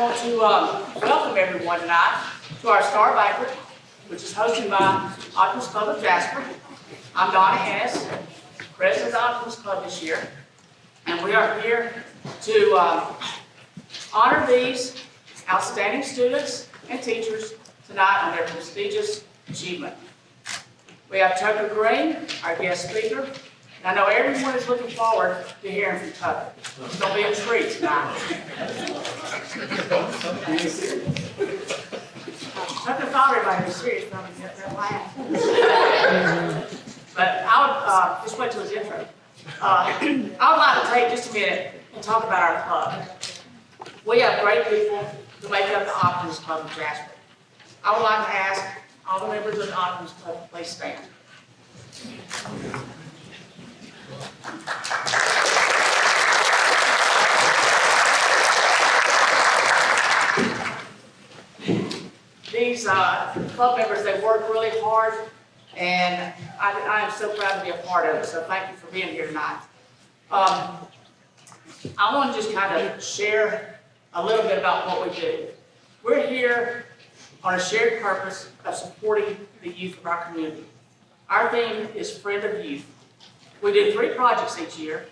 want to welcome everyone tonight to our STAR Banquet, which is hosted by Optimist Club of Jasper. I'm Donna Ennis, president of the Optimist Club this year, and we are here to honor these outstanding students and teachers tonight on their prestigious achievement. We have Tucker Green, our guest speaker, and I know everyone is looking forward to hearing from Tucker. It's going to be a treat tonight. Tucker thought everybody was serious, probably get that laugh. But I'll just wait till his intro. I would like to take just a minute and talk about our club. We have great people who make up the Optimist Club of Jasper. I would like to ask all the members of the Optimist Club to please stand. These club members, they work really hard, and I am so proud to be a part of it, so thank you for being here tonight. I want to just kind of share a little bit about what we do. We're here on a shared purpose of supporting the youth of our community. Our theme is Friend of Youth. We do 3 projects each year.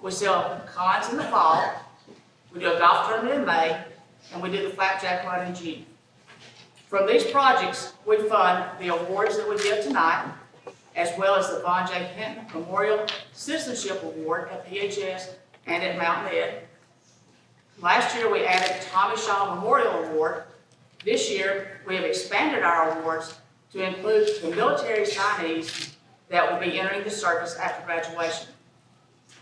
We sell cons in the fall, we do a golf tournament in May, and we do the flapjack run in June. From these projects, we fund the awards that we give tonight, as well as the Von J. Hinton Memorial Citizenship Award at PHS and at Mountain Ed. Last year, we added the Tommy Shaw Memorial Award. This year, we have expanded our awards to include the military signees that will be entering the service after graduation.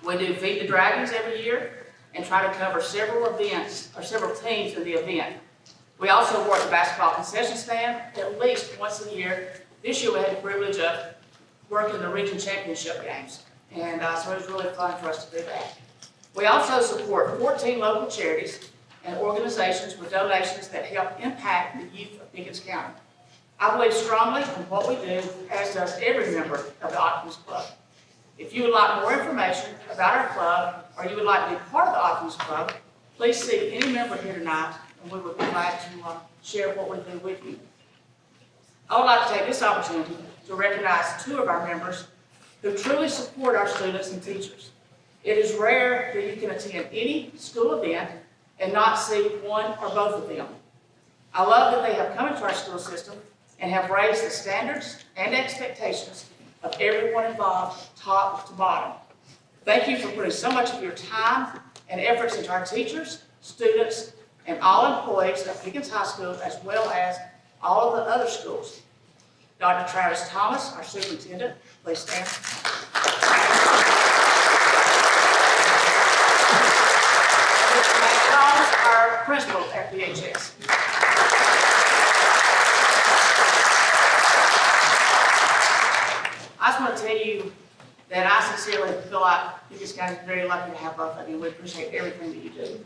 We do Feed the Dragons every year and try to cover several events, or several teams in the event. We also work the basketball concession stand at least once a year. This year we had the privilege of working the region championship games, and so it was really fun for us to do that. We also support 14 local charities and organizations with donations that help impact the youth of Pickens County. I believe strongly in what we do, as does every member of the Optimist Club. If you would like more information about our club, or you would like to be part of the Optimist Club, please see any member here tonight, and we would be glad to share what we do with you. I would like to take this opportunity to recognize 2 of our members who truly support our students and teachers. It is rare that you can attend any school event and not see one or both of them. I love that they have come into our school system and have raised the standards and expectations of everyone involved, top to bottom. Thank you for putting so much of your time and efforts into our teachers, students, and all employees of Pickens High School, as well as all of the other schools. Dr. Travis Thomas, our superintendent, please stand. Mr. Matt Thomas, our principal at PHS. I just want to tell you that I sincerely feel like Pickens County is very lucky to have both of you. We appreciate everything that you do.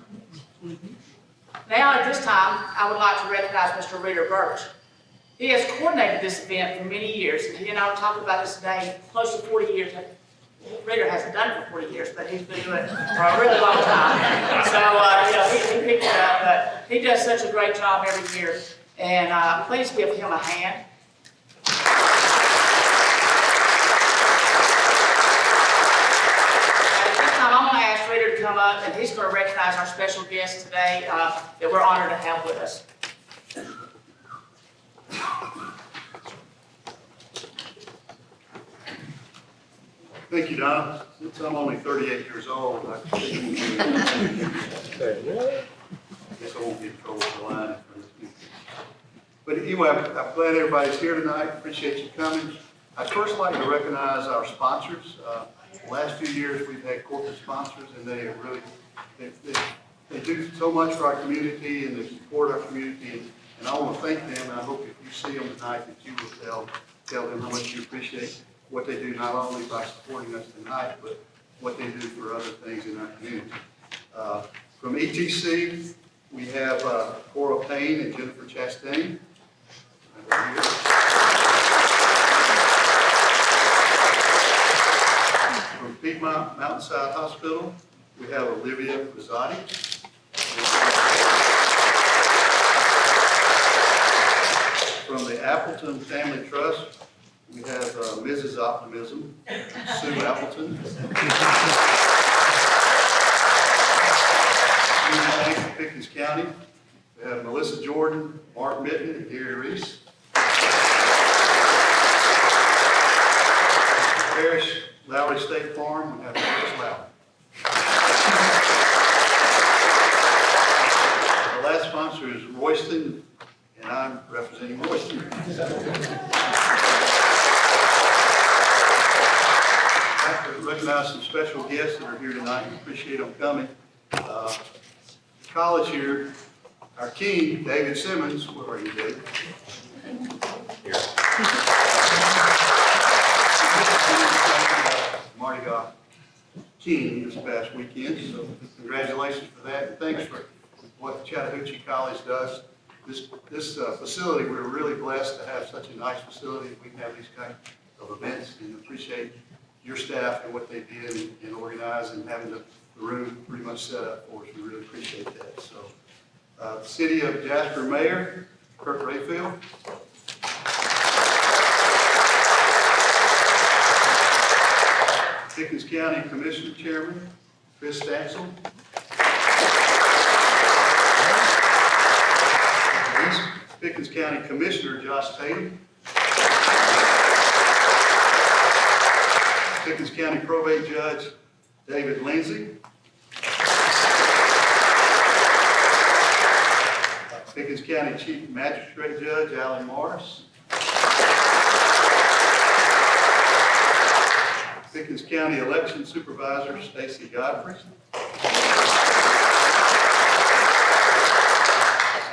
Now, at this time, I would like to recognize Mr. Burch. He has coordinated this event for many years, and he and I were talking about this today, close to 40 years. Reader hasn't done it for 40 years, but he's been doing it for a really long time. So, he picked it up, but he does such a great job every year, and please give him a hand. To come up, and he's going to recognize our special guest today that we're honored to have with us. Thank you, Don. Since I'm only 38 years old, I guess I won't get in trouble for lying. But anyway, I'm glad everybody's here tonight. Appreciate you coming. I'd first like to recognize our sponsors. The last few years we've had corporate sponsors, and they have really, they do so much for our community, and they support our community, and I want to thank them, and I hope if you see them tonight that you will tell them how much you appreciate what they do, not only by supporting us tonight, but what they do for other things in our community. From ETC, we have Cora Payne and Jennifer Chastain. From Piedmont Mountainside Hospital, we have Olivia Rizoti. Appleton Family Trust, we have Mrs. Optimism, Sue Appleton. Union Bank of Pickens County, we have Melissa Jordan, Mark Mitten, and Gary Reese. Parish Lowry State Farm, we have Paris Lowry. The last sponsor is Royston, and I'm representing Royston. I'd like to recognize some special guests that are here tonight. We appreciate them coming. College here, our king, David Simmons. Where are you, David? Here. Mardi Gras king this past weekend, so congratulations for that, and thanks for what Chattahoochee College does. This facility, we're really blessed to have such a nice facility. We can have these kind of events, and appreciate your staff and what they did and organize, and having the room pretty much set up for us. We really appreciate that. So, the City of Jasper Mayor, Kurt Rayfield. Pickens County Commissioner Chairman, Chris Stansel. East Pickens County Commissioner, Josh Tatum. Pickens County Probate Judge, David Lindsay. Pickens County Chief Magistrate Judge, Alan Morris. Pickens County Election Supervisor, Stacy Godfrey.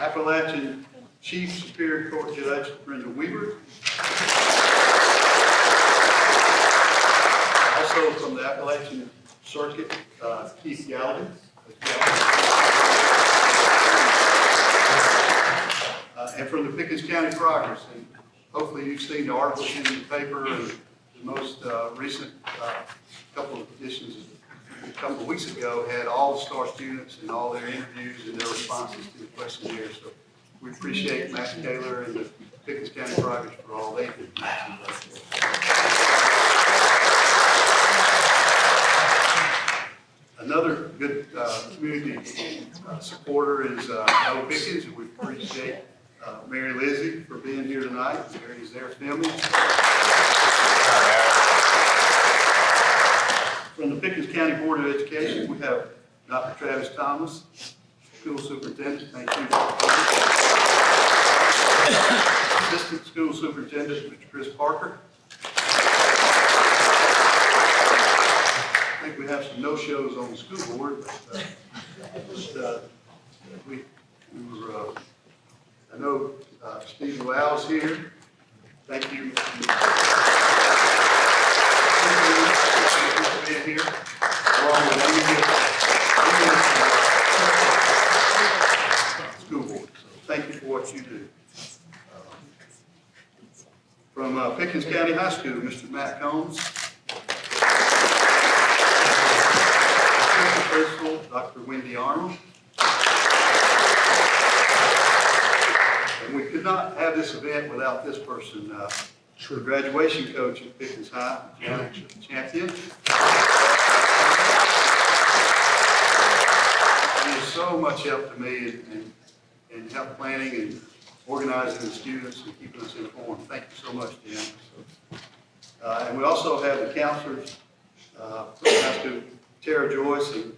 Appalachian Chief Superior Court Judge, Brenda Weaver. Also from the Appalachian Circuit, Keith Gallagher. And from the Pickens County Progress. And hopefully you've seen the articles in the paper, and the most recent couple of editions a couple of weeks ago had all the STAR students and all their interviews and their responses to the questionnaire. So we appreciate Matt Taylor and the Pickens County Progress for all they do. Another good community supporter is Zoe Pickens, and we appreciate Mary Lizzie for being here tonight. Mary's there filming. From the Pickens County Board of Education, we have Dr. Travis Thomas, School Superintendent. Thank you. Assistant School Superintendent, Mr. Chris Parker. I think we have some no-shows on the school board, but I know Steve Lau's here. Thank you for being here. Along with school board. So thank you for what you do. From Pickens County High School, Mr. Matt Combs. Principal, Dr. Wendy Arnold. And we could not have this event without this person, the graduation coach at Pickens High, Champion. He is so much help to me in help planning and organizing the students and keeping us informed. Thank you so much, Jan. And we also have the counselors from high school, Tara Joyce and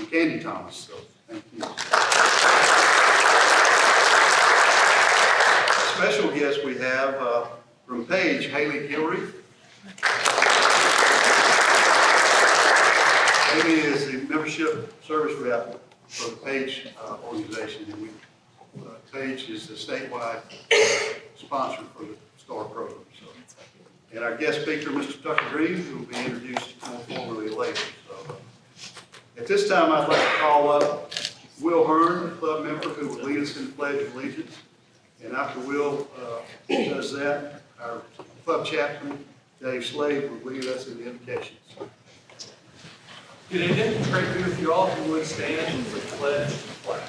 Candy Thomas. So thank you. Special guest we have from Page, Haley Gilreath. Haley is the membership service rep for the Page organization, and Page is the statewide sponsor for the STAR program. So, and our guest speaker, Mr. Tucker Green, who will be introduced more formally later. So, at this time, I'd like to call up Will Hearn, a club member who will lead us in the Pledge of Allegiance. And after Will does that, our club chaplain, Dave Slade, will lead us in the invocations. Good evening. It's great to be with you all. If you would stand for the pledge of the flag.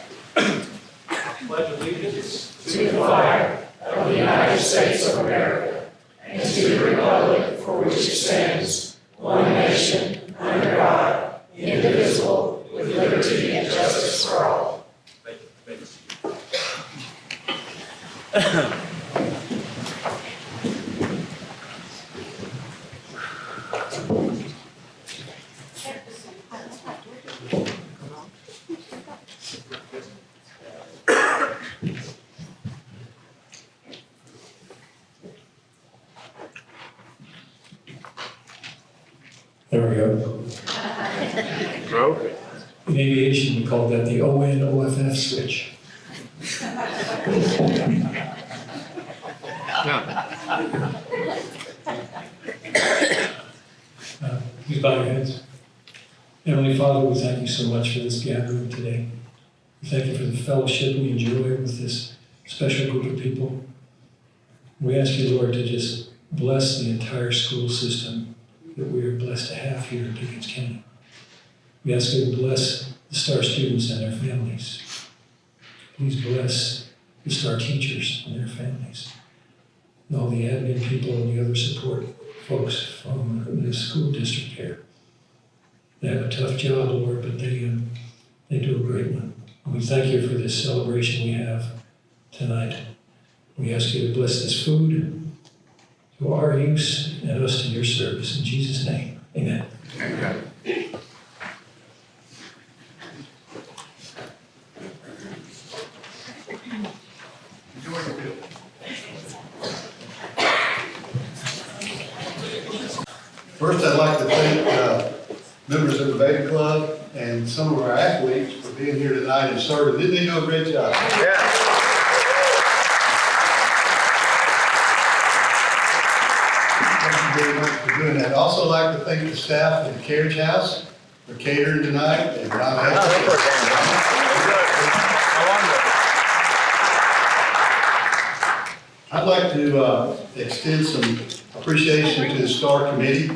I pledge allegiance to the flag of the United States of America, and to the republic for which it stands, one nation, under God, indivisible, with liberty and justice for all. There we go. Bro? In aviation, we call that the ON-OFF switch. Please bow your heads. Heavenly Father, we thank you so much for this gathering today. We thank you for the fellowship we enjoy with this special group of people. We ask you, Lord, to just bless the entire school system that we are blessed to have here in Pickens County. We ask you to bless the STAR students and their families. Please bless the STAR teachers and their families, and all the admin people and the other support folks from the school district here. They have a tough job, Lord, but they do a great one. And we thank you for this celebration we have tonight. We ask you to bless this food to our use and us to your service. In Jesus' name, amen. Amen. First, I'd like to thank members of the Beta Club and some of our athletes for being here tonight and serving. Didn't they do a great job? Yeah. Thank you very much for doing that. I'd also like to thank the staff at the Carriage House for catering tonight. And I'd like to extend some appreciation to the STAR Committee.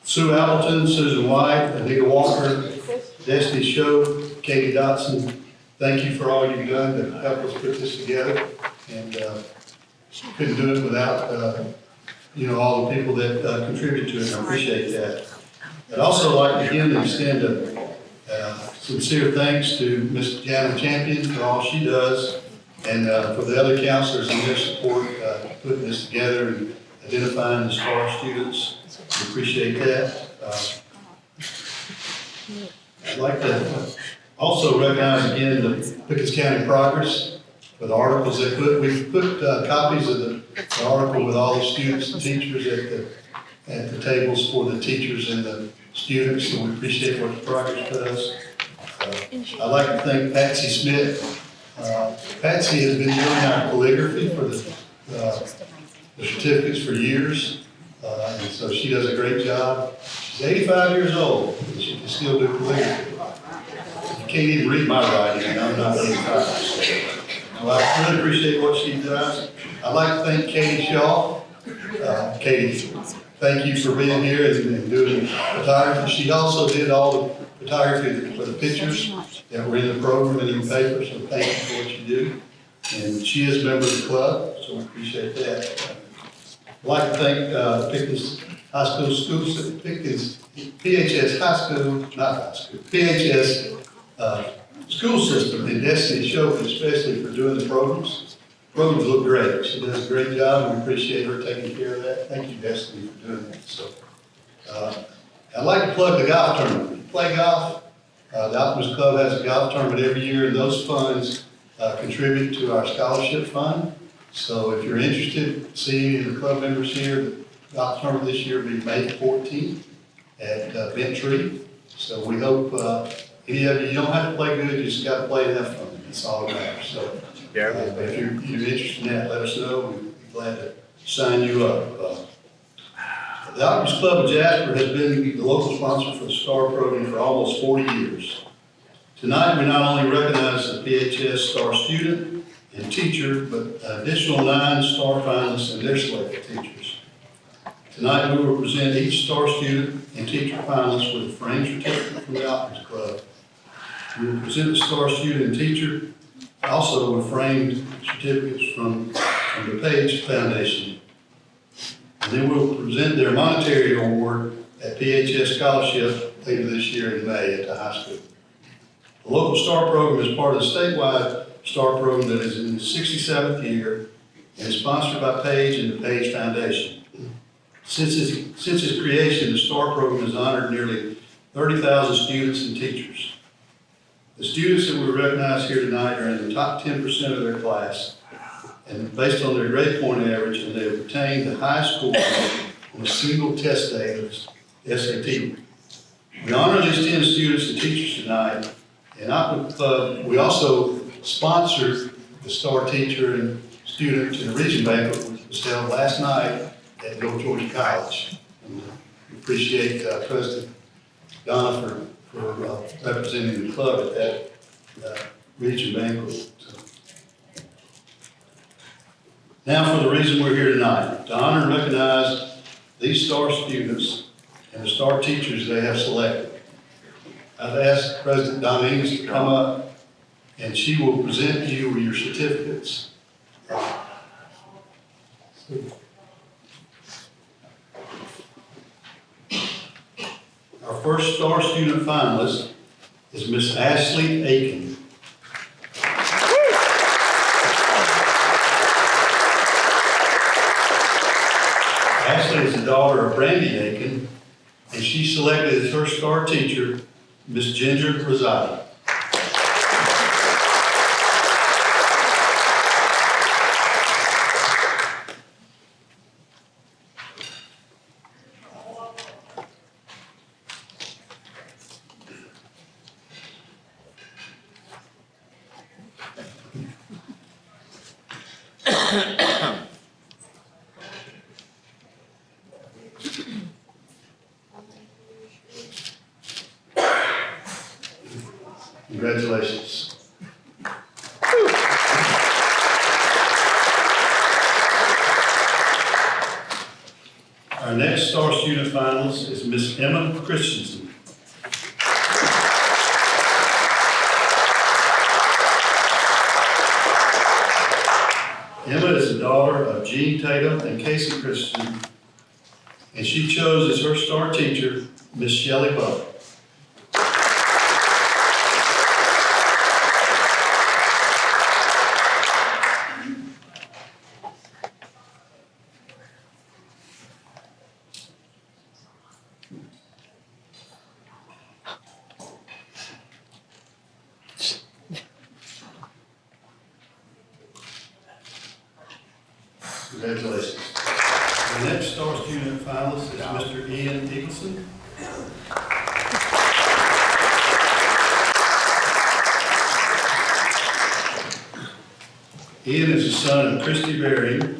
Sue Appleton, Susan White, Anita Walker, Destiny Show, Katie Dotson, thank you for all you've done to help us put this together. And couldn't do it without all the people that contribute to it. I appreciate that. I'd also like again to extend a sincere thanks to Ms. Jana Champion for all she does, and for the other counselors and their support putting this together and identifying the STAR students. We appreciate that. I'd like to also recognize again the Pickens County Progress for the articles they put. We put copies of the article with all the students and teachers at the tables for the teachers and the students, and we appreciate what the Progress does. I'd like to thank Patsy Smith. Patsy has been doing our calligraphy for the certificates for years. And so she does a great job. She's 85 years old, and she can still do calligraphy. You can't even read my writing, and I'm not 85. Well, I really appreciate what she does. I'd like to thank Katie Shaw. Katie, thank you for being here and doing photography. She also did all the photography for the pictures that were in the program and in the paper, so thank you for what you do. And she is a member of the club, so we appreciate that. I'd like to thank Pickens High School Pickens PHS High School, not high school, PHS school system and Destiny Show, especially for doing the programs. Programs look great. She does a great job, and we appreciate her taking care of that. Thank you, Destiny, for doing that. So, I'd like to plug the golf tournament. You play golf? The Optimist Club has a golf tournament every year, and those funds contribute to our scholarship fund. So if you're interested, see any of the club members here. The golf tournament this year will be May 14th at Bent Tree. So we hope any of you don't have to play good, you just got to play and have fun. That's all that matters. So if you're interested in that, let us know. We'd be glad to sign you up. The Optimist Club of Jasper has been the local sponsor for the STAR program for almost 40 years. Tonight, we not only recognize the PHS STAR student and teacher, but an additional 9 STAR finalists and their selected teachers. Tonight, we will present each STAR student and teacher finalist with a framed certificate from the Optimist Club. We will present the STAR student and teacher also with framed certificates certificates from the Page Foundation. And then we'll present their monetary award at PHS Scholarship later this year in May at the high school. The local STAR program is part of the statewide STAR program that is in its 67th year and is sponsored by Page and the Page Foundation. Since its creation, the STAR program has honored nearly 30,000 students and teachers. The students that we recognize here tonight are in the top 10% of their class, and based on their grade point average, and they have obtained the highest score on a single test day of SAT. We honor these 10 students and teachers tonight, and we also sponsored the STAR teacher and student to the Region Banquet, which was held last night at Georgia College. And we appreciate President Donna for representing the club at that Region Banquet. Now for the reason we're here tonight, to honor and recognize these STAR students and the STAR teachers they have selected. I've asked President Donna Ennis to come up, and she will present you with your certificates. Our first STAR student finalist is Miss Ashley Aiken. Ashley is the daughter of Brandy Aiken, and she selected as her STAR teacher, Miss Ginger Rizoti. Congratulations. Our next STAR student finalist is Miss Emma Christensen. Emma is the daughter of Gene Tatum and Casey Christensen, and she chose as her STAR teacher, Miss Shelley Boehm. Congratulations. The next STAR student finalist is Mr. Ian Eagleson. Ian is the son of Christy Berry, and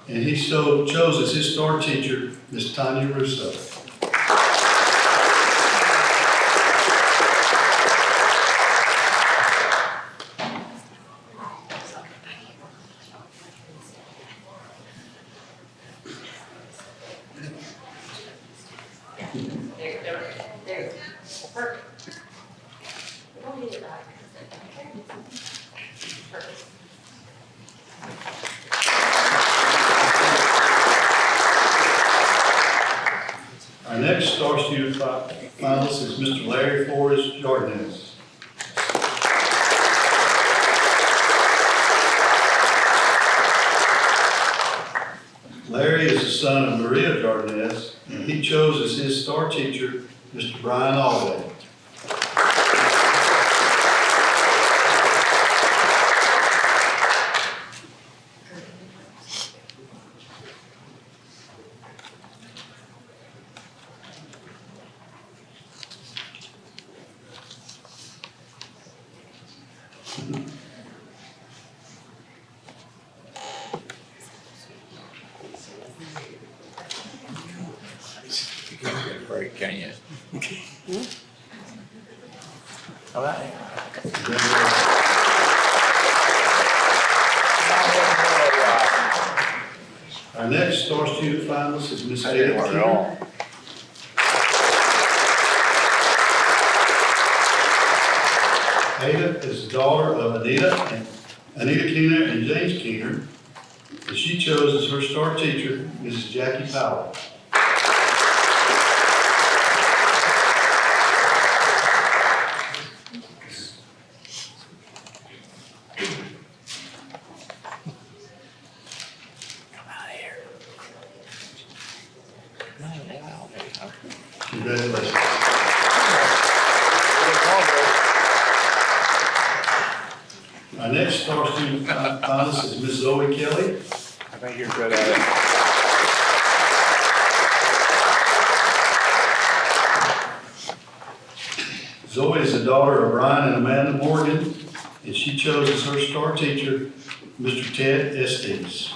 he chose as his STAR teacher, Miss Tonya Russo. Our next STAR student finalist is Mr. Larry Flores-Jardinez. Larry is the son of Maria Jardinez, and he chose as his STAR teacher, Mr. Brian Allday. Break, can you? All right. Our next STAR student finalist is Miss Ada Keeler. Ada is the daughter of Anita Anita Keener and James Keener, and she chose as her star teacher, Mrs. Jackie Powell. Congratulations. Our next star student finalist is Miss Zoe Kelly. I think you're good at it. Zoe is the daughter of Brian and Amanda Morgan, and she chose as her star teacher, Mr. Ted Estes.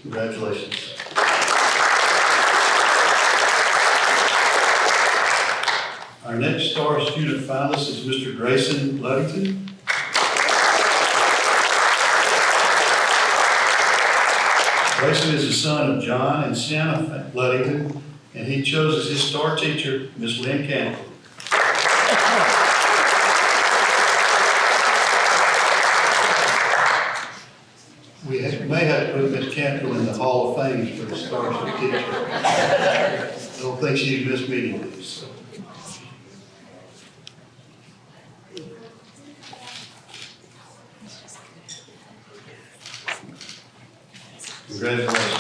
Congratulations. Our next star student finalist is Mr. Grayson Ludington. Grayson is the son of John and Sienna Ludington, and he chose as his star teacher, Miss Lynn Cantrell. We may have to put Miss Cantrell in the Hall of Fame for the stars of teacher. I don't think she'd miss meeting these. So. Congratulations.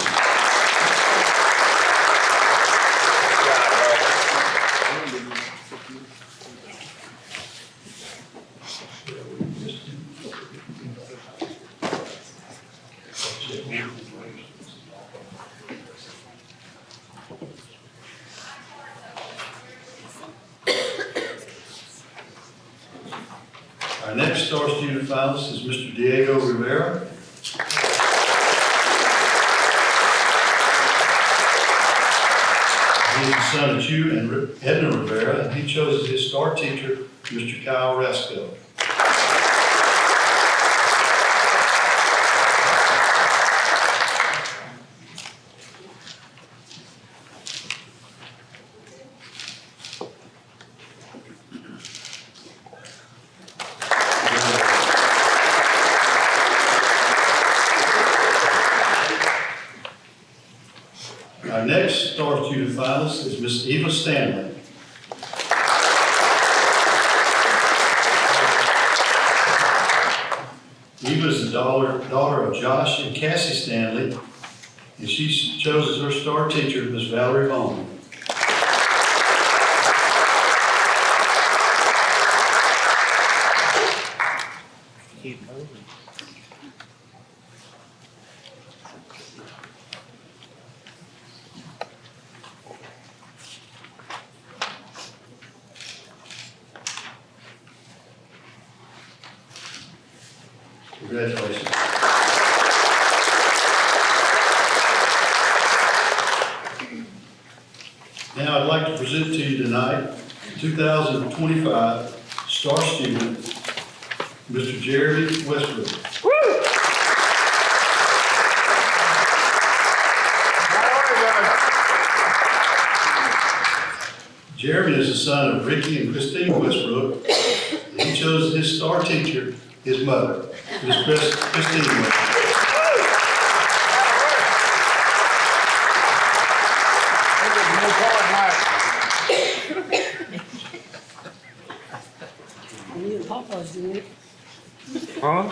Our next star student finalist is Mr. Diego Rivera. He is the son of Hugh and Edna Rivera, and he chose as his star teacher, Mr. Kyle Rasco. Our next star student finalist is Miss Eva Stanley. Eva is the daughter of Josh and Cassie Stanley, and she chose as her star teacher, Miss Valerie Boehm. Keep moving. Congratulations. Now I'd like to present to you tonight 2025 star student, Mr. Jeremy Westbrook. Jeremy is the son of Ricky and Christine Westbrook. He chose his star teacher, his mother, Miss Christine Westbrook. Huh?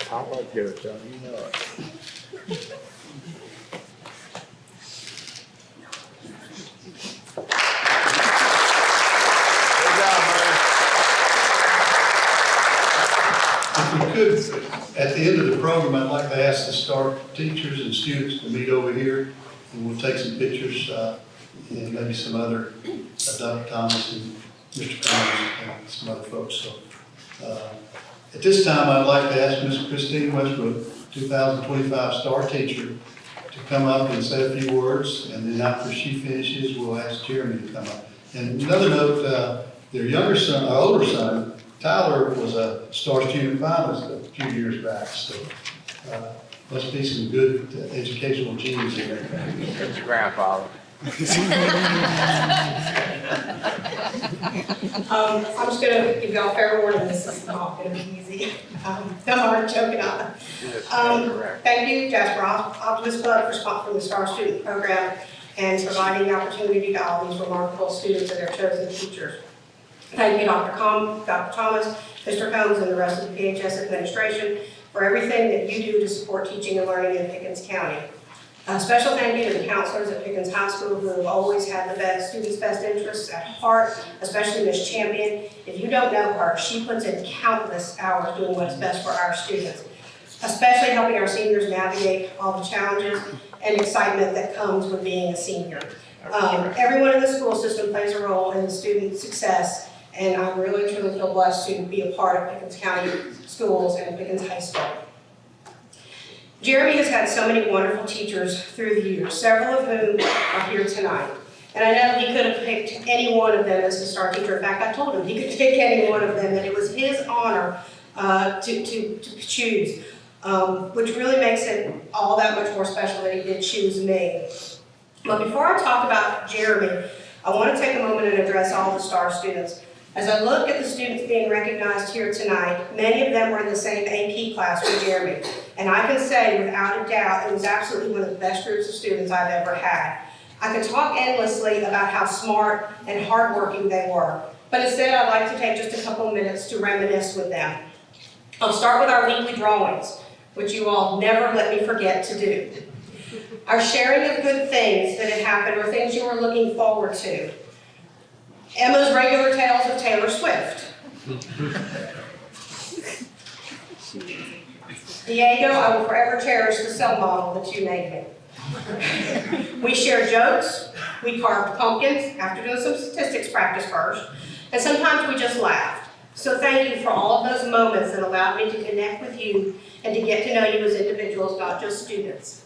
Papa give it to him, you know it. If we could, at the end of the program, I'd like to ask the star teachers and students to meet over here, and we'll take some pictures, and maybe some other, Dr. Thomas and Mr. Connors and some other folks. So, at this time, I'd like to ask Ms. Christine Westbrook, 2025 star teacher, to come up and say a few words, and then after she finishes, we'll ask Jeremy to come up. And another note, their younger son, older son, Tyler, was a STAR student finalist a few years back, so must be some good educational genes in there. That's your grandfather. I'm just gonna give y'all fair warning, this is not gonna be easy. I'm already joking on. Thank you, Jasper, Optimist Club, for the STAR Student Program and providing the opportunity to all these remarkable students and their chosen teachers. Thank you, Dr. Thomas, Mr. Combs, and the rest of the PHS administration for everything that you do to support teaching and learning in Pickens County. A special thank you to the counselors at Pickens High School who have always had the students' best interests at heart, especially Ms. Champion. If you don't know her, she puts in countless hours doing what's best for our students, especially helping our seniors navigate all the challenges and excitement that comes with being a senior. Everyone in the school system plays a role in the student success, and I really truly feel blessed to be a part of Pickens County Schools and Pickens High School. Jeremy has had so many wonderful teachers through the years, several of whom are here tonight. And I know he could have picked any one of them as a STAR teacher. In fact, I told him he could pick any one of them, and it was his honor to choose, which really makes it all that much more special that he did choose me. But before I talk about Jeremy, I want to take a moment and address all the STAR students. As I look at the students being recognized here tonight, many of them were in the same AP class with Jeremy. And I can say without a doubt, it was absolutely one of the best groups of students I've ever had. I could talk endlessly about how smart and hardworking they were, but instead I'd like to take just a couple of minutes to reminisce with them. I'll start with our weekly drawings, which you all never let me forget to do. Our sharing of good things that had happened or things you were looking forward to. Emma's regular tales of Taylor Swift. Diego, I will forever cherish the cell model that you made me. We shared jokes, we carved pumpkins after doing some statistics practice first, and sometimes we just laughed. So thank you for all of those moments that allowed me to connect with you and to get to know you as individuals, not just students.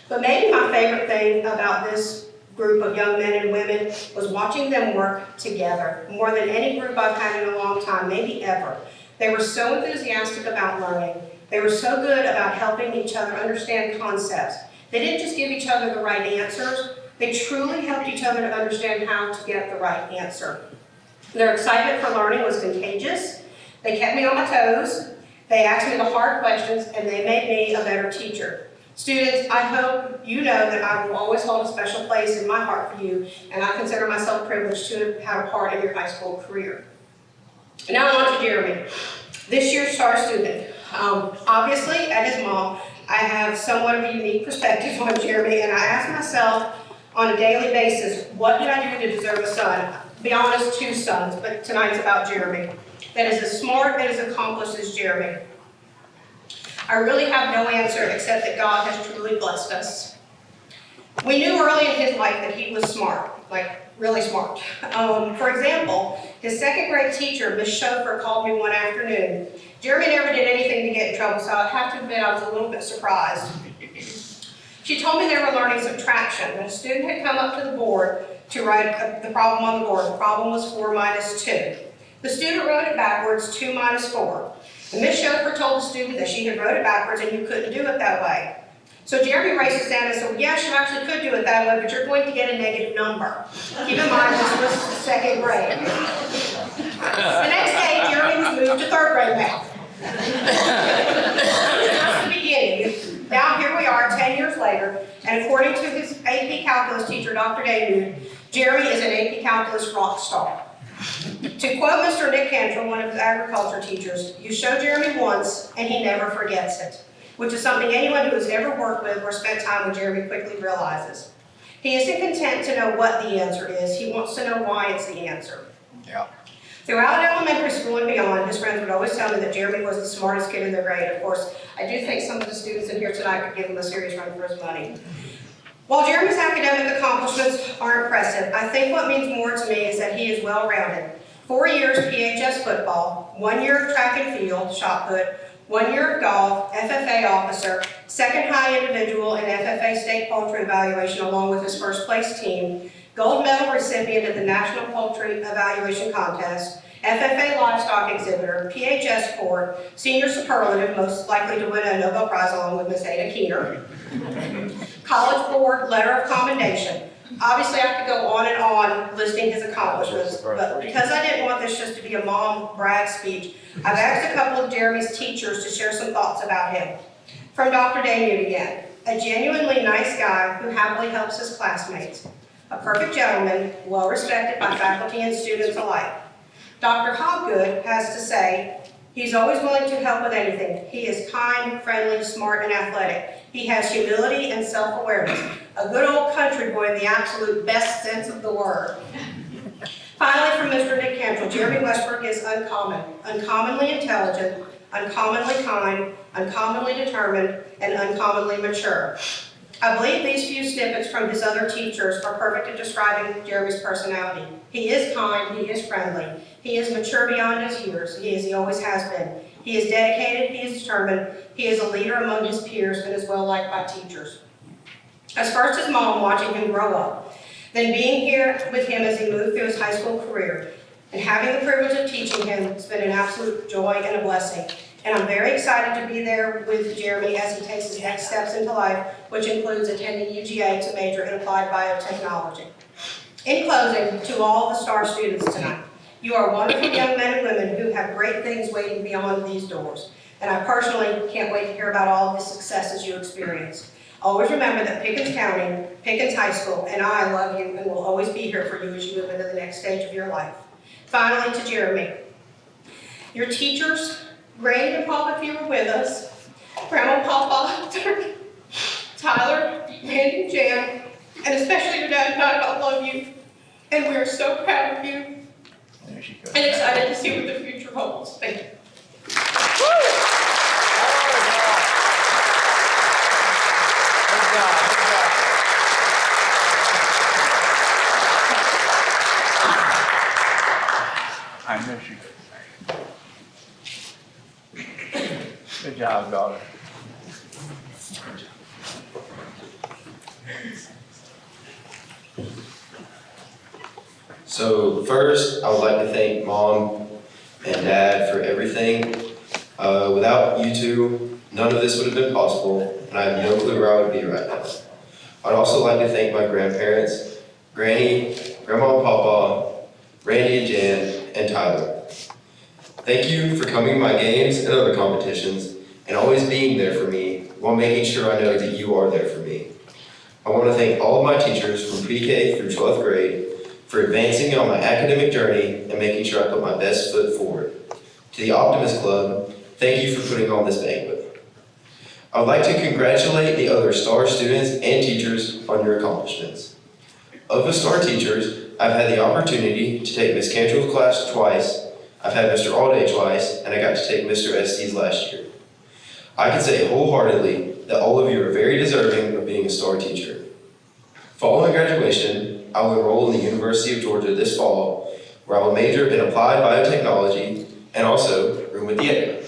But maybe my favorite thing about this group of young men and women was watching them work together more than any group I've had in a long time, maybe ever. They were so enthusiastic about learning. They were so good about helping each other understand concepts. They didn't just give each other the right answers, they truly helped each other to understand how to get the right answer. Their excitement for learning was contagious. They kept me on my toes. They asked me the hard questions, and they made me a better teacher. Students, I hope you know that I will always hold a special place in my heart for you, and I consider myself privileged to have a part in your high school career. Now on to Jeremy, this year's STAR student. Obviously, at his mom, I have somewhat of a unique perspective on Jeremy, and I ask myself on a daily basis, what did I do to deserve a son? To be honest, 2 sons, but tonight's about Jeremy. That is as smart and as accomplished as Jeremy. I really have no answer except that God has truly blessed us. We knew early in his life that he was smart, like really smart. For example, his 2nd grade teacher, Ms. Chauffeur, called me one afternoon. Jeremy never did anything to get in trouble, so I have to admit I was a little bit surprised. She told me they were learning subtraction, and a student had come up to the board to write the problem on the board. The problem was 4 minus 2. The student wrote it backwards, 2 minus 4. And Ms. Chauffeur told the student that she had wrote it backwards and you couldn't do it that way. So Jeremy raised his hand and said, well, yes, you actually could do it that way, but you're going to get a negative number. Keep in mind, this was 2nd grade. The next day, Jeremy was moved to 3rd grade math. That's the beginning. Now here we are 10 years later, and according to his AP Calculus teacher, Dr. David, Jeremy is an AP Calculus rock star. To quote Mr. Nick Cantrell, one of his agriculture teachers, you show Jeremy once and he never forgets it, which is something anyone who has ever worked with or spent time with Jeremy quickly realizes. He isn't content to know what the answer is, he wants to know why it's the answer. Yeah. Throughout elementary school and beyond, his friends would always tell me that Jeremy was the smartest kid in their grade. Of course, I do think some of the students in here tonight could give him a serious run for his money. While Jeremy's academic accomplishments are impressive, I think what means more to me is that he is well-rounded. 4 years PHS football, 1 year of track and field, shot put, 1 year of golf, FFA officer, 2nd high individual and FFA state poultry evaluation along with his 1st place team, gold medal recipient at the National Poultry Evaluation Contest, FFA livestock exhibitor, PHS court, senior superlative, most likely to win a Nobel Prize along with Miss Ada Keener, College Board letter of commendation. Obviously, I could go on and on listing his accomplishments, but because I didn't want this just to be a mom brag speech, I've asked a couple of Jeremy's teachers to share some thoughts about him. From Dr. Damien again, a genuinely nice guy who happily helps his classmates, a perfect gentleman, well respected by faculty and students alike. Dr. Hobgood has to say, he's always willing to help with anything. He is kind, friendly, smart, and athletic. He has humility and self-awareness. A good old country boy in the absolute best sense of the word. Finally, from Mr. Nick Cantrell, Jeremy Westbrook is uncommon, uncommonly intelligent, uncommonly kind, uncommonly determined, and uncommonly mature. I believe these few snippets from his other teachers are perfect at describing Jeremy's personality. He is kind, he is friendly, he is mature beyond his years, he always has been. He is dedicated, he is determined, he is a leader among his peers and is well liked by teachers. As first his mom watching him grow up, then being here with him as he moved through his high school career, and having the privilege of teaching him has been an absolute joy and a blessing. And I'm very excited to be there with Jeremy as he takes his next steps into life, which includes attending UGA to major in applied biotechnology. In closing, to all the STAR students tonight, you are wonderful young men and women who have great things waiting beyond these doors. And I personally can't wait to hear about all of the successes you experience. Always remember that Pickens County, Pickens High School, and I love you and will always be here for you as you move into the next stage of your life. Finally, to Jeremy, your teachers, Granny and Papa, if you were with us, Grandma, Papa, Tyler, Randy, Jan, and especially your dad and I love you, and we're so proud of you and excited to see what the future holds. Thank you. I miss you. Good job, daughter. So first, I would like to thank Mom and Dad for everything. Without you two, none of this would have been possible, and I have no clue where I would be right now. I'd also like to thank my grandparents, Granny, Grandma and Papa, Randy and Jan, and Tyler. Thank you for coming to my games and other competitions, and always being there for me, while making sure I know that you are there for me. I want to thank all of my teachers from pre-K through 12th grade for advancing me on my academic journey and making sure I put my best foot forward. To the Optimist Club, thank you for putting on this banquet. I would like to congratulate the other STAR students and teachers on your accomplishments. Of the STAR teachers, I've had the opportunity to take Ms. Cantrell's class twice, I've had Mr. Allday twice, and I got to take Mr. Estes last year. I can say wholeheartedly that all of you are very deserving of being a STAR teacher. Following graduation, I will enroll in the University of Georgia this fall, where I will major in applied biotechnology and also room with the Aiken.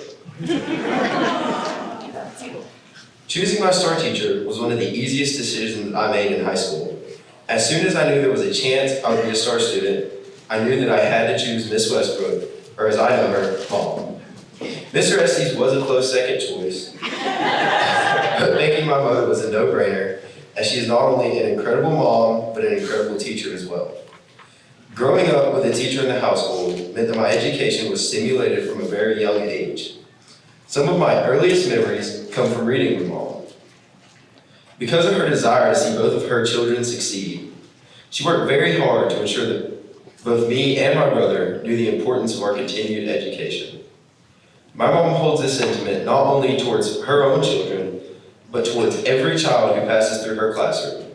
Choosing my STAR teacher was one of the easiest decisions I made in high school. As soon as I knew there was a chance I would be a STAR student, I knew that I had to choose Miss Westbrook, or as I know her, Mom. Mr. Estes was a close second choice, but making my vote was a no-brainer, as she is not only an incredible mom, but an incredible teacher as well. Growing up with a teacher in the household meant that my education was stimulated from a very young age. Some of my earliest memories come from reading with Mom. Because of her desire to see both of her children succeed, she worked very hard to ensure that both me and my brother knew the importance of our continued education. My mom holds this sentiment not only towards her own children, but towards every child who passes through her classroom.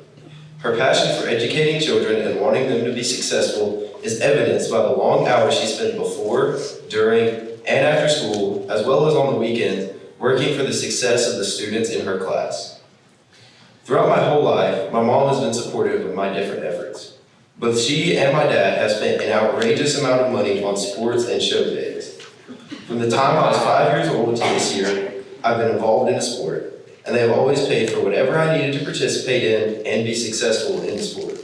Her passion for educating children and wanting them to be successful is evidenced by the long hours she spent before, during, and after school, as well as on the weekends, working for the success of the students in her class. Throughout my whole life, my mom has been supportive of my different efforts. Both she and my dad have spent an outrageous amount of money on sports and show days. From the time I was 5 years old to this year, I've been involved in a sport, and they have always paid for whatever I needed to participate in and be successful in the sport.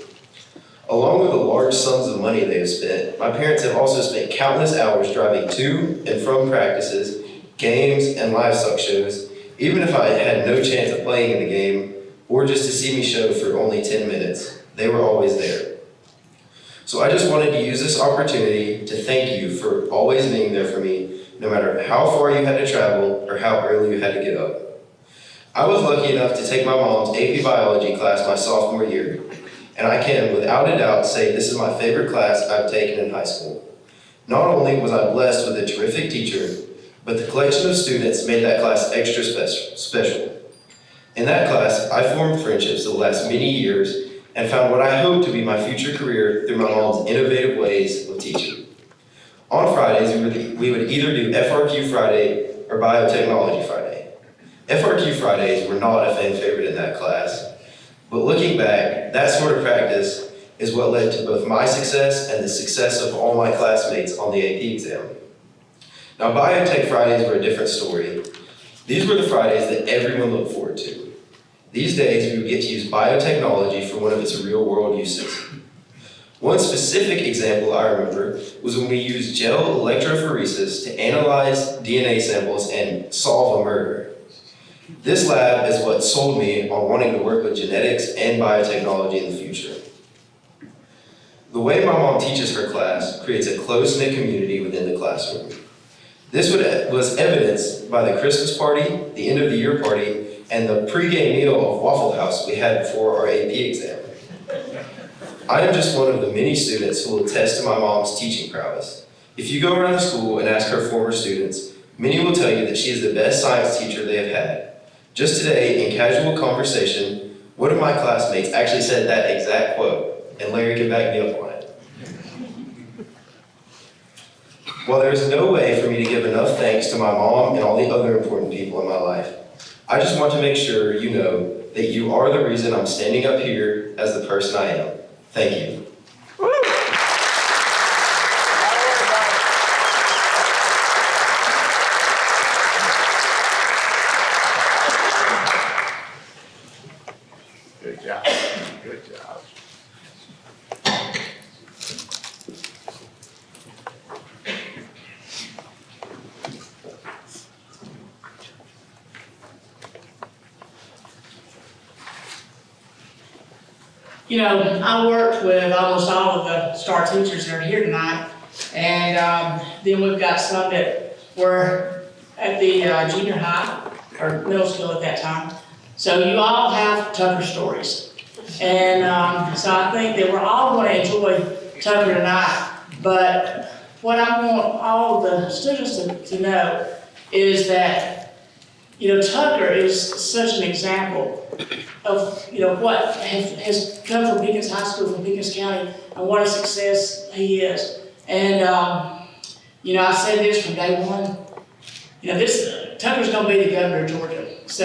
Along with the large sums of money they have spent, my parents have also spent countless hours driving to and from practices, games, and livestock shows, even if I had no chance of playing in the game, or just to see me show for only 10 minutes. They were always there. So I just wanted to use this opportunity to thank you for always being there for me, no matter how far you had to travel or how early you had to get up. I was lucky enough to take my mom's AP biology class my sophomore year, and I can, without a doubt, say this is my favorite class I've taken in high school. Not only was I blessed with a terrific teacher, but the collection of students made that class extra special. In that class, I formed friendships that will last many years and found what I hope to be my future career through my mom's innovative ways of teaching. On Fridays, we would either do FRQ Friday or Biotechnology Friday. FRQ Fridays were not a fan favorite in that class, but looking back, that sort of practice is what led to both my success and the success of all my classmates on the AP exam. Now, Biotech Fridays were a different story. These were the Fridays that everyone looked forward to. These days, we would get to use biotechnology for one of its real-world uses. One specific example I remember was when we used gel electrophoresis to analyze DNA samples and solve a murder. This lab is what sold me on wanting to work with genetics and biotechnology in the future. The way my mom teaches her class creates a close-knit community within the classroom. This was evidenced by the Christmas party, the end-of-the-year party, and the pre-game meal of Waffle House we had before our AP exam. I am just one of the many students who will attest to my mom's teaching prowess. If you go around the school and ask her former students, many will tell you that she is the best science teacher they have had. Just today, in casual conversation, one of my classmates actually said that exact quote, and Larry can back me up on it. While there is no way for me to give enough thanks to my mom and all the other important people in my life, I just want to make sure you know that you are the reason I'm standing up here as the person I am. Thank you. Good job. Good job. You know, I worked with almost all of the STAR teachers that are here tonight, and then we've got some that were at the junior high, or middle school at that time. So you all have Tucker stories. And so I think that we're all going to enjoy Tucker tonight, but what I want all the students to know is that, you know, Tucker is such an example of, you know, what has come from Pickens High School, from Pickens County, and what a success he is. And, you know, I said this from day one, you know, Tucker's gonna be the governor of Georgia. So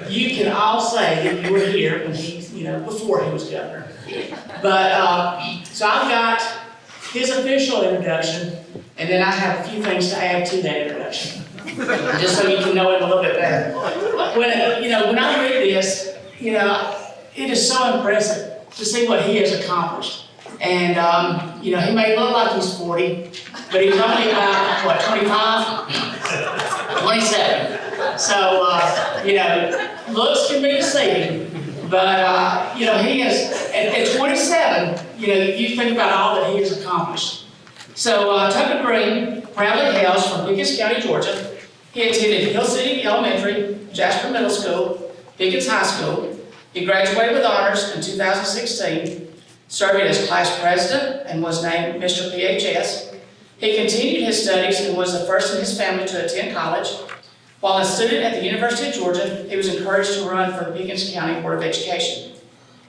you can all say that you were here when he, you know, before he was governor. But, so I've got his official introduction, and then I have a few things to add to that introduction, just so you can know him a little bit better. When I read this, you know, it is so impressive to see what he has accomplished. And, you know, he may look like he's 40, but he's only about, what, 25? 27. So, you know, looks can be deceiving, but, you know, he is, at 27, you know, you think about all that he has accomplished. So, Tucker Green proudly hails from Pickens County, Georgia. He attended Hill City Elementary, Jasper Middle School, Pickens High School. He graduated with honors in 2016, serving as class president and was named Mr. PHS. He continued his studies and was the first in his family to attend college. While a student at the University of Georgia, he was encouraged to run for the Pickens County Board of Education.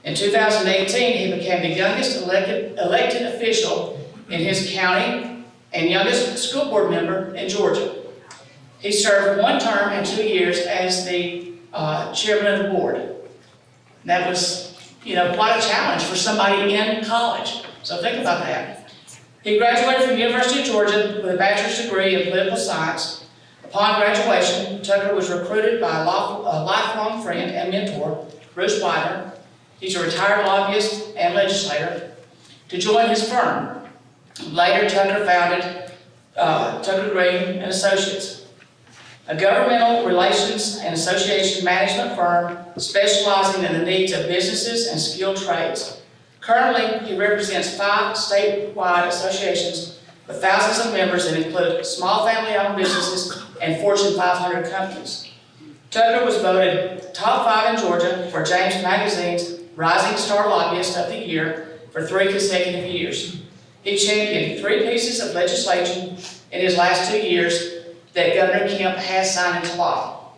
In 2018, he became the youngest elected official in his county and youngest school board member in Georgia. He served 1 term and 2 years as the chairman of the board. That was, you know, quite a challenge for somebody in college. So think about that. He graduated from the University of Georgia with a bachelor's degree in political science. Upon graduation, Tucker was recruited by a lifelong friend and mentor, Bruce Widener. He's a retired lobbyist and legislator. to join his firm. Later, Tucker founded Tucker Green and Associates, a governmental relations and association management firm specializing in the needs of businesses and skilled trades. Currently, he represents 5 statewide associations with thousands of members that include small family-owned businesses and Fortune 500 companies. Tucker was voted top 5 in Georgia for James Magazine's Rising Star Lobbyist of the Year for 3 consecutive years. He championed 3 pieces of legislation in his last 2 years that Governor Kemp has signed into law.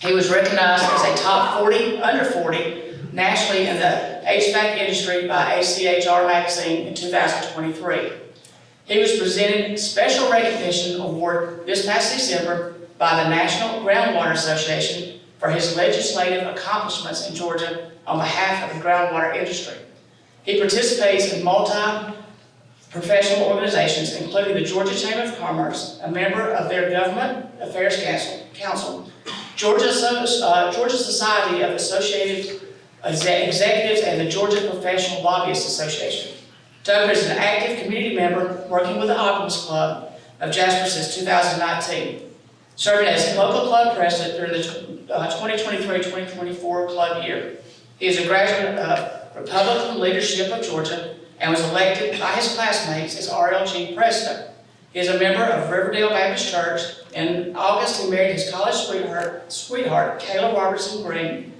He was recognized as a top 40, under 40, nationally in the HVAC industry by ACHR magazine in 2023. He was presented a special recognition award this past December by the National Groundwater Association for his legislative accomplishments in Georgia on behalf of the groundwater industry. He participates in multi-professional organizations, including the Georgia Chamber of Commerce, a member of their Government Affairs Council, Georgia Society of Associated Executives, and the Georgia Professional Lobbyist Association. Tucker is an active community member working with the Optimist Club of Jasper since 2019, serving as local club president during the 2023-2024 club year. He is a graduate of Republican Leadership of Georgia and was elected by his classmates as RLG president. He is a member of Riverdale Baptist Church. In August, he married his college sweetheart, Kayla Robertson Green,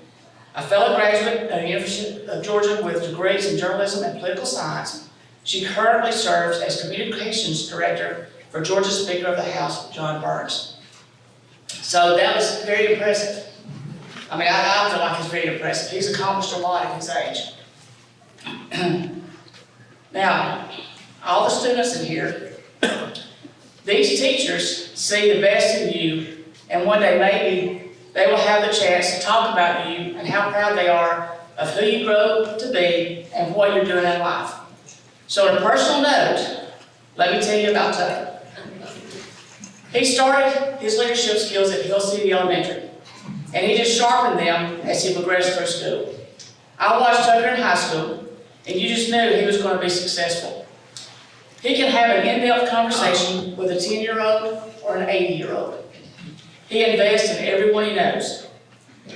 a fellow graduate of the University of Georgia with degrees in journalism and political science. She currently serves as communications director for Georgia Speaker of the House, John Burch. So that was very impressive. I mean, I feel like it's very impressive. He's accomplished a lot at his age. Now, all the students in here, these teachers see the best in you, and one day maybe they will have the chance to talk about you and how proud they are of who you grow to be and what you're doing in life. So on a personal note, let me tell you about Tucker. He started his leadership skills at Hill City Elementary, and he just sharpened them as he progressed through school. I watched Tucker in high school, and you just knew he was going to be successful. He can have an in-depth conversation with a 10-year-old or an 80-year-old. He invests in everyone he knows.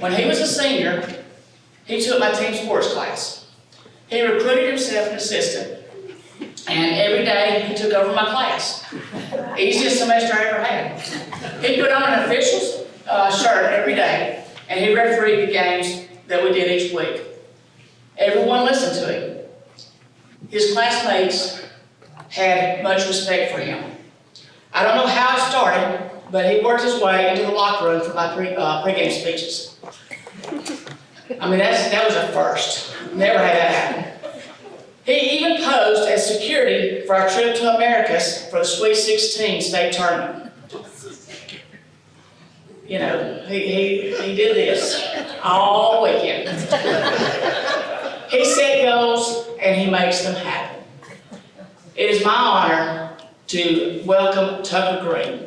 When he was a senior, he took my team sports class. He recruited himself an assistant, and every day he took over my class. Easiest semester I ever had. He put on an official shirt every day, and he refereed the games that we did each week. Everyone listened to him. His classmates had much respect for him. I don't know how it started, but he worked his way into the locker room for my pregame speeches. I mean, that was a first. Never had that happen. He even posed as security for our trip to Americas for the Sweet 16 state tournament. You know, he did this all weekend. He set goals and he makes them happen. It is my honor to welcome Tucker Green.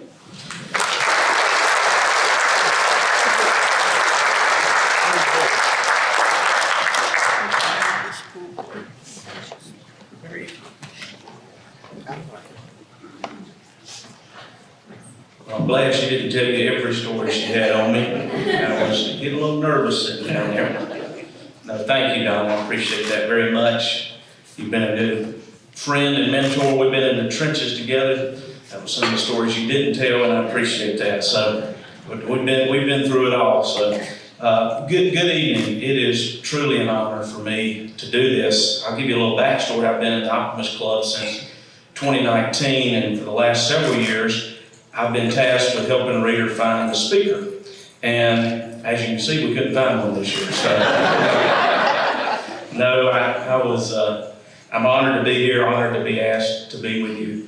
I'm glad she didn't tell you every story she had on me. I was getting a little nervous sitting down there. No, thank you, Don. I appreciate that very much. You've been a good friend and mentor. We've been in the trenches together. That was some of the stories you didn't tell, and I appreciate that. So we've been through it all. So good evening. It is truly an honor for me to do this. I'll give you a little backstory. I've been in the Optimist Club since 2019, and for the last several years, I've been tasked with helping Reader find a speaker. And as you can see, we couldn't find one this year. So no, I'm honored to be here, honored to be asked to be with you.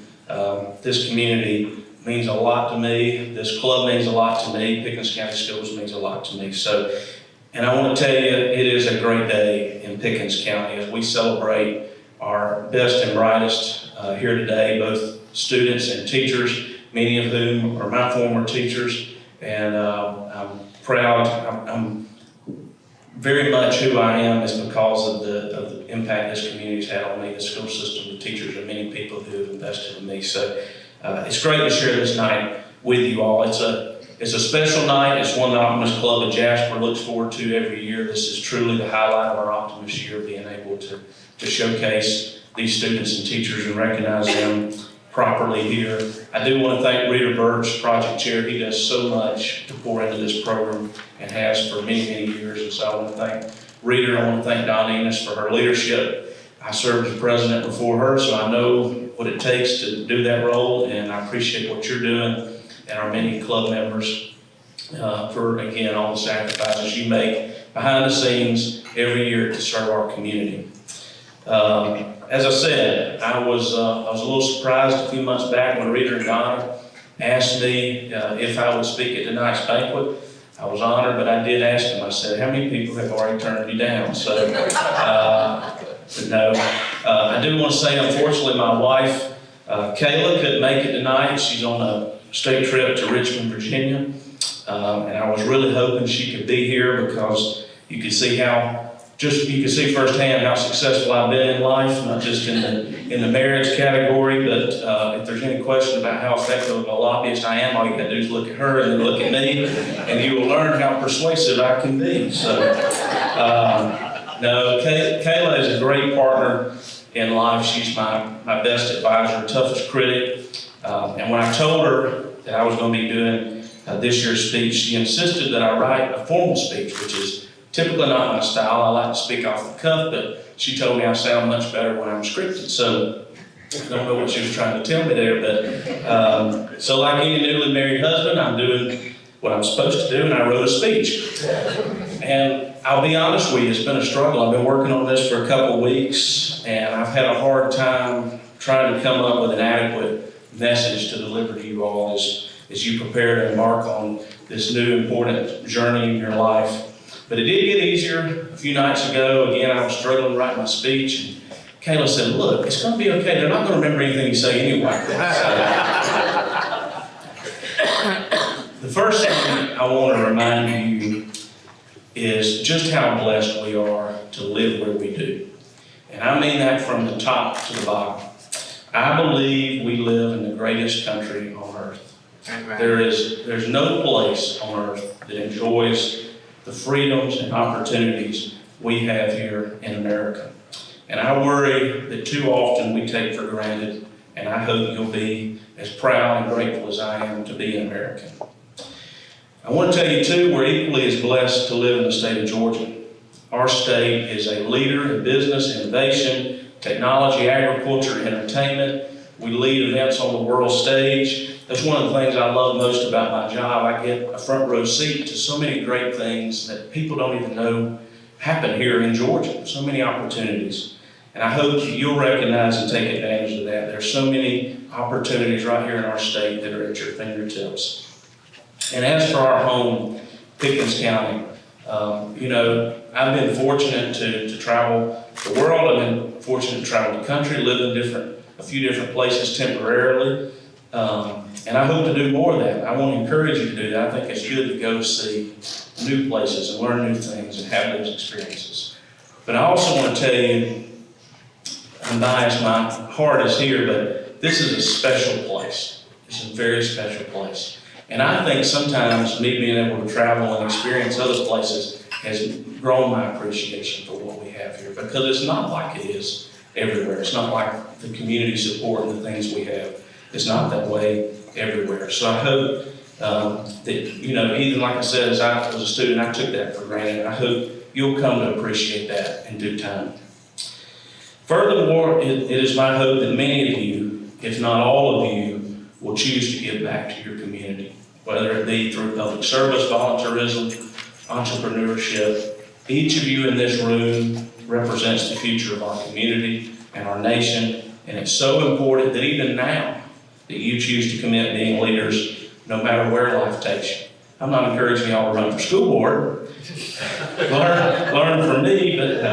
This community means a lot to me. This club means a lot to me. Pickens County Schools means a lot to me. So, and I want to tell you, it is a great day in Pickens County as we celebrate our best and brightest here today, both students and teachers, many of whom are my former teachers. And I'm proud, I'm very much who I am is because of the impact this community's had on me, the school system, the teachers, and many people who have invested in me. So it's great to share this night with you all. It's a special night. It's one that Optimist Club of Jasper looks forward to every year. This is truly the highlight of our Optimist year, being able to showcase these students and teachers and recognize them properly here. I do want to thank Rita Burch, project chair. He does so much to pour into this program and has for many, many years. And so I want to thank Rita. I want to thank Don Enos for her leadership. I served as president before her, so I know what it takes to do that role, and I appreciate what you're doing and our many club members for, again, all the sacrifices you make behind the scenes every year to serve our community. As I said, I was a little surprised a few months back when Rita and Donna asked me if I would speak at tonight's banquet. I was honored, but I did ask them. I said, how many people have already turned you down? So, no. I do want to say, unfortunately, my wife, Kayla, couldn't make it tonight. She's on a state trip to Richmond, Virginia. And I was really hoping she could be here because you could see firsthand how successful I've been in life, not just in the marriage category, but if there's any question about how effective of a lobbyist I am, all you gotta do is look at her and then look at me, and you will learn how persuasive I can be. So, no, Kayla is a great partner in life. She's my best advisor, toughest critic. And when I told her that I was gonna be doing this year's speech, she insisted that I write a formal speech, which is typically not my style. I like to speak off the cuff, but she told me I sound much better when I'm scripted. So I don't know what she was trying to tell me there, but so like any newly married husband, I'm doing what I'm supposed to do, and I wrote a speech. And I'll be honest with you, it's been a struggle. I've been working on this for a couple of weeks, and I've had a hard time trying to come up with an adequate message to deliver to you all as you prepare to embark on this new important journey in your life. But it did get easier a few nights ago. Again, I was struggling to write my speech, and Kayla said, look, it's going to be okay. They're not going to remember anything you say anyway. The first thing I want to remind you is just how blessed we are to live where we do. And I mean that from the top to the bottom. I believe we live in the greatest country on earth. There's no place on earth that enjoys the freedoms and opportunities we have here in America. And I worry that too often we take for granted, and I hope you'll be as proud and grateful as I am to be an American. I want to tell you too, we're equally as blessed to live in the state of Georgia. Our state is a leader in business, innovation, technology, agriculture, entertainment. We lead events on the world stage. That's one of the things I love most about my job. I get a front row seat to so many great things that people don't even know happen here in Georgia. So many opportunities. And I hope you'll recognize and take advantage of that. There's so many opportunities right here in our state that are at your fingertips. And as for our home, Pickens County, I've been fortunate to travel the world. I've been fortunate to travel the country, live in a few different places temporarily. And I hope to do more of that. I want to encourage you to do that. I think it's good to go see new places and learn new things and have those experiences. But I also want to tell you, I'm biased, my heart is here, but this is a special place. It's a very special place. And I think sometimes me being able to travel and experience other places has grown my appreciation for what we have here, because it's not like it is everywhere. It's not like the community support and the things we have. It's not that way everywhere. So I hope that, even like I said, as I was a student, I took that for granted. I hope you'll come to appreciate that in due time. Furthermore, it is my hope that many of you, if not all of you, will choose to give back to your community, whether it be through public service, volunteerism, entrepreneurship. Each of you in this room represents the future of our community and our nation, and it's so important that even now that you choose to commit being leaders no matter where life takes you. I'm not encouraging y'all to run for school board. learn from me, but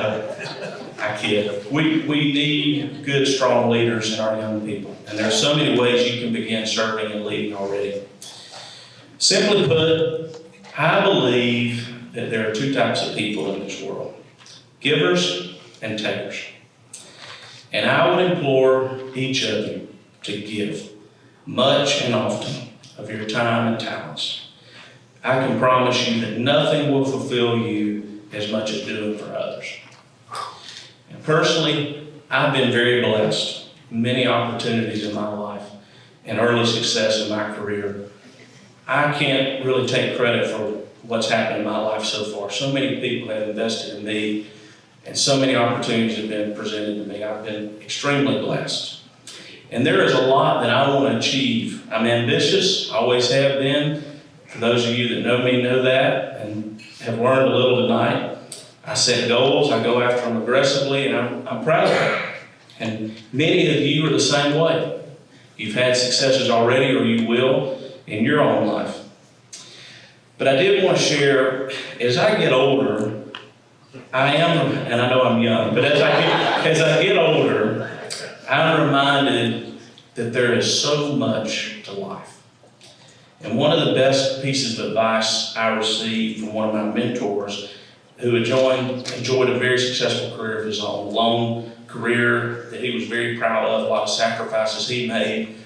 I kid. We need good, strong leaders in our young people, and there are so many ways you can begin serving and leading already. Simply put, I believe that there are two types of people in this world, givers and takers. And I would implore each of you to give much and often of your time and talents. I can promise you that nothing will fulfill you as much as doing for others. And personally, I've been very blessed. Many opportunities in my life and early success in my career. I can't really take credit for what's happened in my life so far. So many people have invested in me, and so many opportunities have been presented to me. I've been extremely blessed. And there is a lot that I want to achieve. I'm ambitious, always have been. For those of you that know me know that and have learned a little tonight. I set goals, I go after them aggressively, and I'm proud of it. And many of you are the same way. You've had successes already, or you will in your own life. But I did want to share, as I get older, I am, and I know I'm young, but as I get older, I'm reminded that there is so much to life. And one of the best pieces of advice I received from one of my mentors, who enjoyed a very successful career of his own, long career that he was very proud of, a lot of sacrifices he made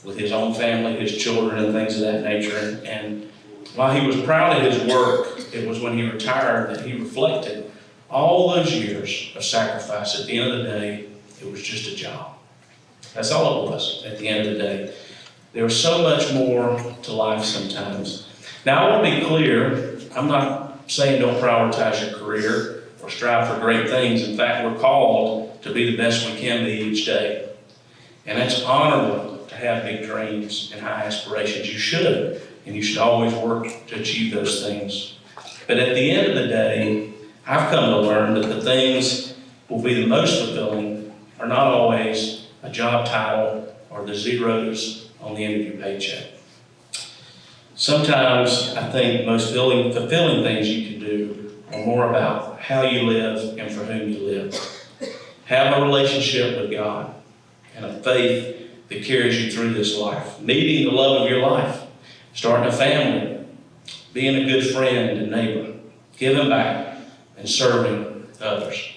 with his own family, his children, and things of that nature. And while he was proud of his work, it was when he retired that he reflected all those years of sacrifice. At the end of the day, it was just a job. That's all it was at the end of the day. There was so much more to life sometimes. Now, I want to be clear, I'm not saying don't prioritize your career or strive for great things. In fact, we're called to be the best we can be each day. And it's honorable to have big dreams and high aspirations. You should, and you should always work to achieve those things. But at the end of the day, I've come to learn that the things will be the most fulfilling are not always a job title or the zeros on the end of your paycheck. Sometimes I think the most fulfilling things you can do are more about how you live and for whom you live. Have a relationship with God and a faith that carries you through this life. Meeting the love of your life, starting a family, being a good friend and neighbor, giving back, and serving others.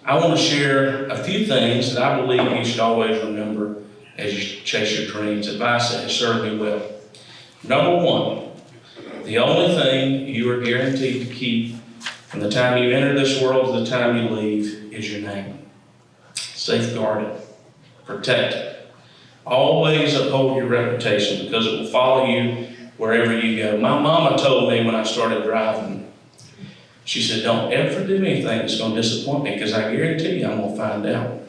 I want to share a few things that I believe you should always remember as you chase your dreams. Advice that has served me well. Number one, the only thing you are guaranteed to keep from the time you enter this world to the time you leave is your name. Safeguard it. Protect it. Always uphold your reputation because it will follow you wherever you go. My mama told me when I started driving, she said, don't ever do anything that's going to disappoint me because I guarantee you I'm going to find out.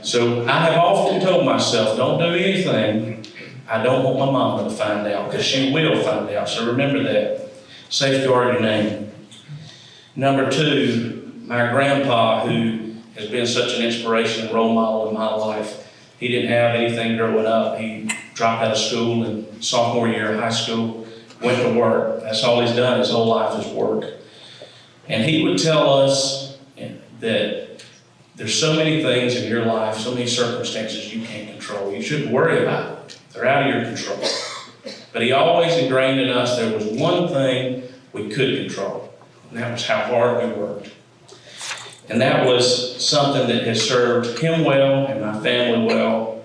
So I have often told myself, don't do anything I don't want my mama to find out because she will find out. So remember that. Safeguard your name. Number two, my grandpa, who has been such an inspiration and role model in my life, he didn't have anything growing up. He dropped out of school in sophomore year of high school, went to work. That's all he's done his whole life is work. And he would tell us that there's so many things in your life, so many circumstances you can't control. You shouldn't worry about it. They're out of your control. But he always ingrained in us there was one thing we could control, and that was how hard we worked. And that was something that has served him well and my family well,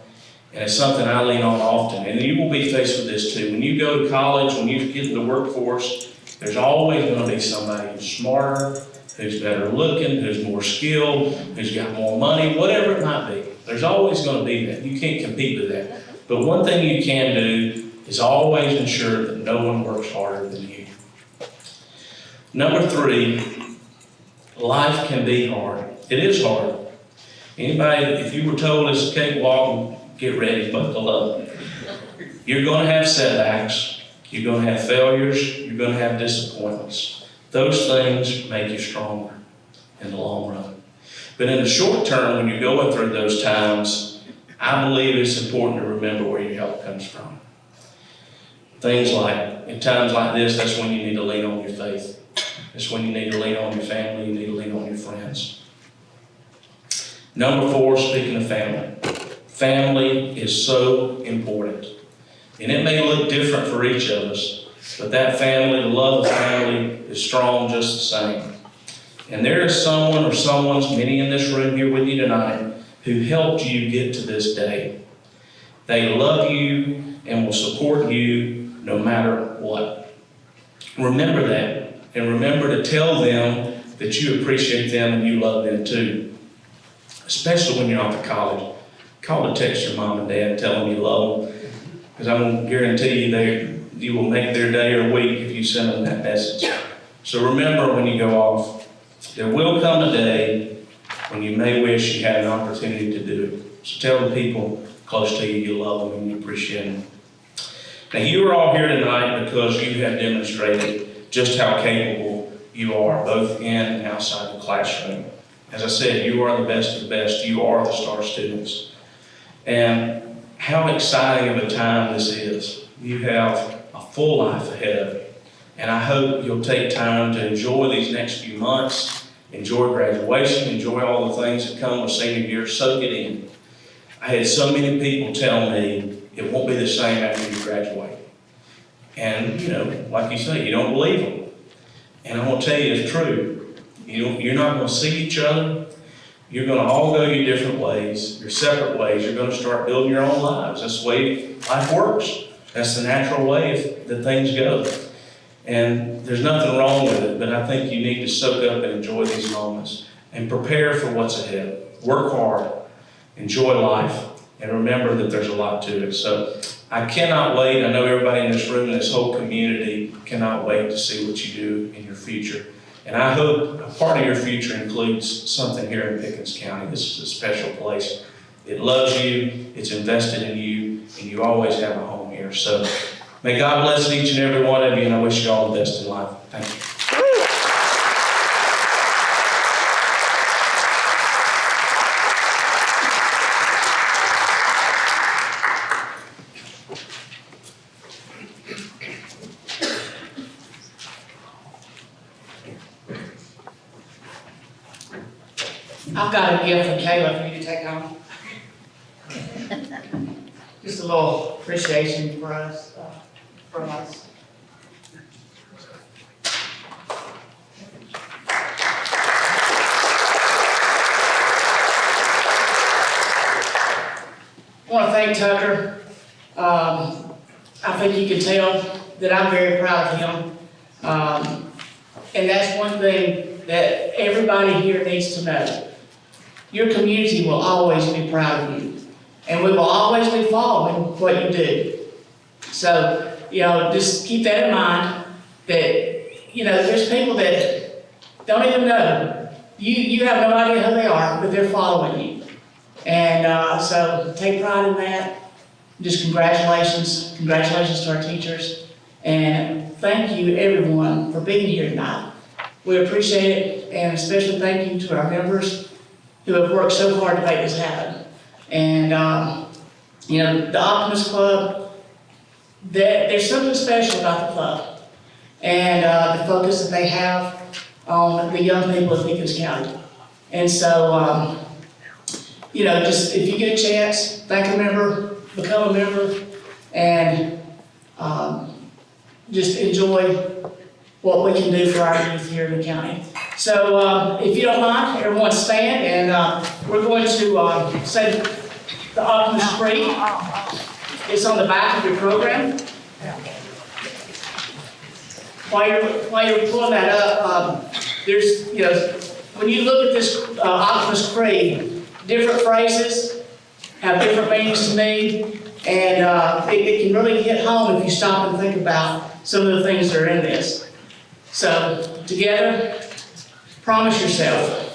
and it's something I lean on often. And you will be faced with this too. When you go to college, when you get in the workforce, there's always going to be somebody who's smarter, who's better looking, who's more skilled, who's got more money, whatever it might be. There's always going to be that. You can't compete with that. But one thing you can do is always ensure that no one works harder than you. Number three, life can be hard. It is hard. Anybody, if you were told it's a cakewalk, get ready, buckle up. You're going to have setbacks. You're going to have failures. You're going to have disappointments. Those things make you stronger in the long run. But in the short term, when you're going through those times, I believe it's important to remember where your help comes from. Things like, in times like this, that's when you need to lean on your faith. That's when you need to lean on your family. You need to lean on your friends. Number four, speaking of family. Family is so important. And it may look different for each of us, But that family, the love of family, is strong just the same. And there is someone or someone's, many in this room here with you tonight, who helped you get to this day. They love you and will support you no matter what. Remember that, and remember to tell them that you appreciate them and you love them too. Especially when you're off to college. Call or text your mom and dad and tell them you love them. Because I'm going to guarantee you will make their day or week if you send them that message. So remember when you go off, there will come a day when you may wish you had an opportunity to do it. So tell the people close to you love them and you appreciate them. Now you are all here tonight because you have demonstrated just how capable you are, both in and outside the classroom. As I said, you are the best of the best. You are the STAR students. And how exciting of a time this is. You have a full life ahead of you. And I hope you'll take time to enjoy these next few months, enjoy graduation, enjoy all the things that come with senior year, soak it in. I had so many people tell me it won't be the same after you graduate. And, like you say, you don't believe them. And I'm going to tell you it's true. You're not going to see each other. You're going to all go your different ways, your separate ways. You're going to start building your own lives. That's the way life works. That's the natural way that things go. And there's nothing wrong with it, but I think you need to soak up and enjoy these moments and prepare for what's ahead. Work hard, enjoy life, and remember that there's a lot to it. So I cannot wait. I know everybody in this room and this whole community cannot wait to see what you do in your future. And I hope a part of your future includes something here in Pickens County. This is a special place. It loves you, it's invested in you, and you always have a home here. So may God bless each and every one of you, and I wish you all the best in life. Thank you. I've got a gift from Kayla for you to take home. Just a little appreciation for us, from us. I want to thank Tucker. I think you can tell that I'm very proud of him. And that's one thing that everybody here needs to know. Your community will always be proud of you. And we will always be following what you do. So, just keep that in mind that, there's people that don't even know. You have no idea who they are, but they're following you. And so take pride in that. Just congratulations. Congratulations to our teachers. And thank you, everyone, for being here tonight. We appreciate it, and especially thank you to our members who have worked so hard to make this happen. And, the Optimist Club, there's something special about the club and the focus that they have on the young people of Pickens County. And so, just if you get a chance, thank a member, become a member, and just enjoy what we can do for our youth here in the county. So if you don't mind, everyone stand, and we're going to say the Optimist Free. It's on the back of your program. While you're pulling that up, there's, when you look at this Optimist Creed, different phrases have different meanings to me, and it can really hit home if you stop and think about some of the things that are in this. So, together, promise yourself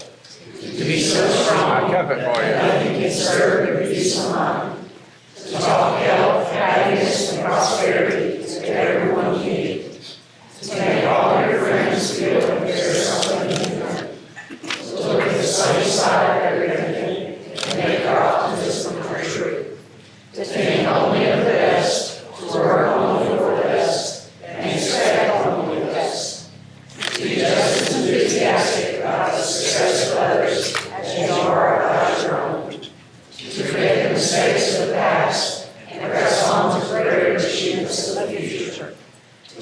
to be so strong that you can serve your peace of mind, to talk health, happiness, and prosperity to everyone you meet, to make all your friends feel that there's something in them, to look at the sunny side of everything and make our optimism come true, to think only of the best, to work only for the best, and expect only the best, to be just as enthusiastic about the success of others as you are about your own, to forget the mistakes of the past and press on to greater achievements of the future, to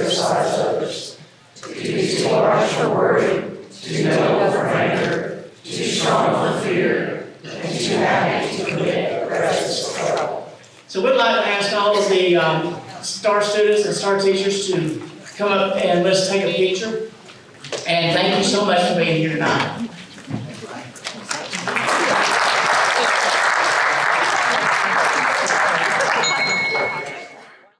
exercise others, to be too large for worry, too noble for anger, too strong for fear, and too happy to commit reckless trouble. So we'd like to ask all of the STAR students and STAR teachers to come up and let's take a picture. And thank you so much for being here tonight.